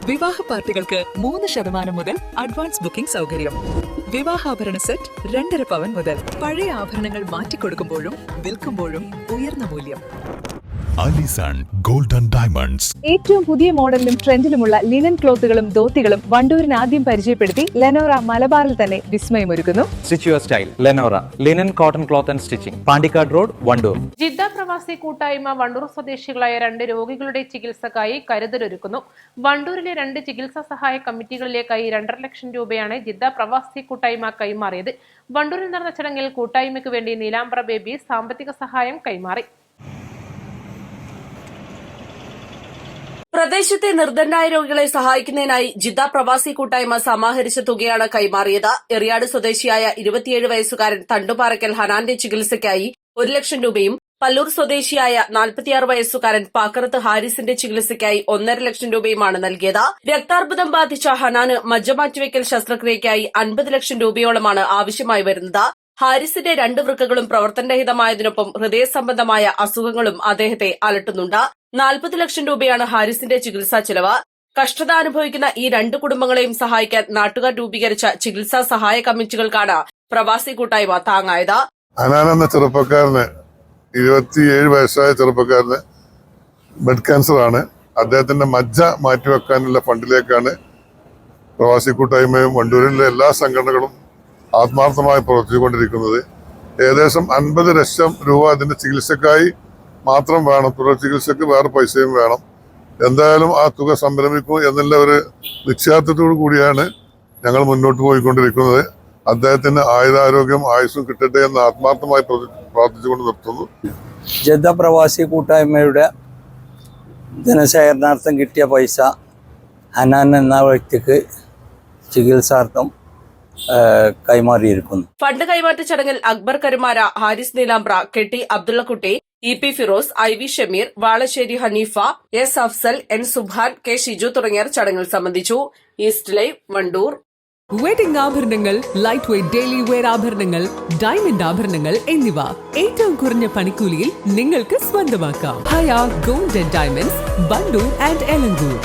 വിവാഹ പാർട്ടികൾക്ക് 3% മുതൽ അഡ്വാൻസ് ബുക്കിംഗ് സൗകര്യം. വിവാഹാഭരണ സെറ്റ് 2.5 പവൻ മുതൽ. പഴയ ആഭരണങ്ങൾ മാറ്റിക്കൊടുക്കുമ്പോഴും വിൽക്കുമ്പോഴും ഉയർന്ന മൂല്യം. Allison golden diamonds. ഏറ്റവും പുതിയ മോഡലിലും ട്രെൻഡിലുമുള്ള ലിനൻ ക്ലോത്തുകളും ധോത്തികളും വണ്ടൂരിന് ആദ്യം പരിചയപ്പെടുത്തി ലെനോറ മലബാറിൽ തന്നെ വിസ്മയമൊരുക്കുന്നു. Stitch your style Lenora linen cotton cloth and stitching, Pandikkad road, Wandoor. Jeddah പ്രവാസി കൂട്ടായ്മ വണ്ടൂർ സ്വദേശികളായ 2 രോഗികളുടെ ചികിത്സക്കായി കരുതലൊരുക്കുന്നു. വണ്ടൂരിലെ 2 ചികിത്സാ സഹായ കമ്മിറ്റികളിലേക്കായി 2.5 ലക്ഷം രൂപയാണ് ജിദ്ദ പ്രവാസി കൂട്ടായ്മ കൈമാറിയത്. വണ്ടൂരിൽ നടന്ന ചടങ്ങിൽ കൂട്ടായ്മയ്ക്ക് വേണ്ടി നീലാംബ്ര ബേബി സാമ്പത്തിക സഹായം കൈമാറി. പ്രദേശത്തെ നിർധനരായ രോഗികളെ സഹായിക്കുന്നതിനായി ജിദ്ദ പ്രവാസി കൂട്ടായ്മ സമാഹരിച്ച തുകയാണ് കൈമാറിയത്. എറിയാട് സ്വദേശിയായ 27 വയസ്സുകാരൻ തണ്ടുപാറയ്ക്കൽ ഹനാന്റെ ചികിത്സയ്ക്കായി 1 ലക്ഷം രൂപയും പല്ലൂർ സ്വദേശിയായ 46 വയസ്സുകാരൻ പാക്കറത്ത് ഹാരിസിന്റെ ചികിത്സയ്ക്കായി 1.5 ലക്ഷം രൂപയുമാണ് നൽകിയത്. രക്താർബുദം ബാധിച്ച ഹനാന് മജ്ജമാറ്റിവയ്ക്കൽ ശസ്ത്രക്രിയയ്ക്കായി 50 ലക്ഷം രൂപയോളമാണ് ആവശ്യമായി വരുന്നത്. ഹാരിസിന്റെ 2 വൃക്കകളും പ്രവർത്തനരഹിതമായതിനൊപ്പം ഹൃദയ സംബന്ധമായ അസുഖങ്ങളും അദ്ദേഹത്തെ അലട്ടുന്നുണ്ട്. 40 ലക്ഷം രൂപയാണ് ഹാരിസിന്റെ ചികിത്സാ ചെലവ്. കഷ്ടത അനുഭവിക്കുന്ന ഈ 2 കുടുംബങ്ങളെയും സഹായിക്കാൻ നാട്ടുകാർ രൂപീകരിച്ച ചികിത്സാ സഹായ കമ്മിറ്റികൾക്കാണ് പ്രവാസി കൂട്ടായ്മ താങ്ങായത്. ഹനാൻ എന്ന ചെറുപ്പക്കാരന് 27 വയസ്സായ ചെറുപ്പക്കാരന് ബ്ലഡ് ക്യാൻസർ ആണ്. അദ്ദേഹത്തിന്റെ മജ്ജ മാറ്റിവെക്കാനുള്ള ഫണ്ടിലേക്കാണ് പ്രവാസി കൂട്ടായ്മയും വണ്ടൂരിലെ എല്ലാ സംഘടനകളും ആത്മാർത്ഥമായി പ്രവർത്തിച്ചുകൊണ്ടിരിക്കുന്നത്. ഏകദേശം 50 ലക്ഷം രൂപ അതിന്റെ ചികിത്സക്കായി മാത്രം വേണം. തുടർ ചികിത്സക്ക് വേറെ പൈസയും വേണം. എന്തായാലും ആ തുക സംരംഭിക്കും എന്നുള്ള ഒരു നിശ്ചയത്തോടു കൂടിയാണ് ഞങ്ങൾ മുന്നോട്ട് പോയിക്കൊണ്ടിരിക്കുന്നത്. അദ്ദേഹത്തിന് ആയുരാരോഗ്യം ആയുസ്സും കിട്ടട്ടെ എന്ന് ആത്മാർത്ഥമായി പ്രാർത്ഥിച്ചുകൊണ്ട് നിർത്തുന്നു. ജിദ്ദ പ്രവാസി കൂട്ടായ്മയുടെ ധനശേഖരണാർത്ഥം കിട്ടിയ പൈസ ഹനാൻ എന്ന വ്യക്തിക്ക് ചികിത്സാർത്ഥം കൈമാറിയിരിക്കുന്നു. ഫണ്ട് കൈമാറ്റ ചടങ്ങിൽ അക്ബർ കരുമാര, ഹാരിസ് നീലാംബ്ര, കെട്ടി Abdullakutty, EP Firoz, IV Shameer, Valassery Haneefa, S Afsal, N Subhan, K Shiju തുടങ്ങിയവർ ചടങ്ങിൽ സംബന്ധിച്ചു. East live, Wandoor. വെഡിംഗ് ആഭരണങ്ങൾ, ലൈറ്റ് വെയ്റ്റ് ഡെയിലി വെയർ ആഭരണങ്ങൾ, ഡയമണ്ട് ആഭരണങ്ങൾ എന്നിവ ഏറ്റവും കുറഞ്ഞ പണിക്കൂലിയിൽ നിങ്ങൾക്ക് സ്വന്തമാക്കാം. Haya golden diamonds, Wandoor and Elankur.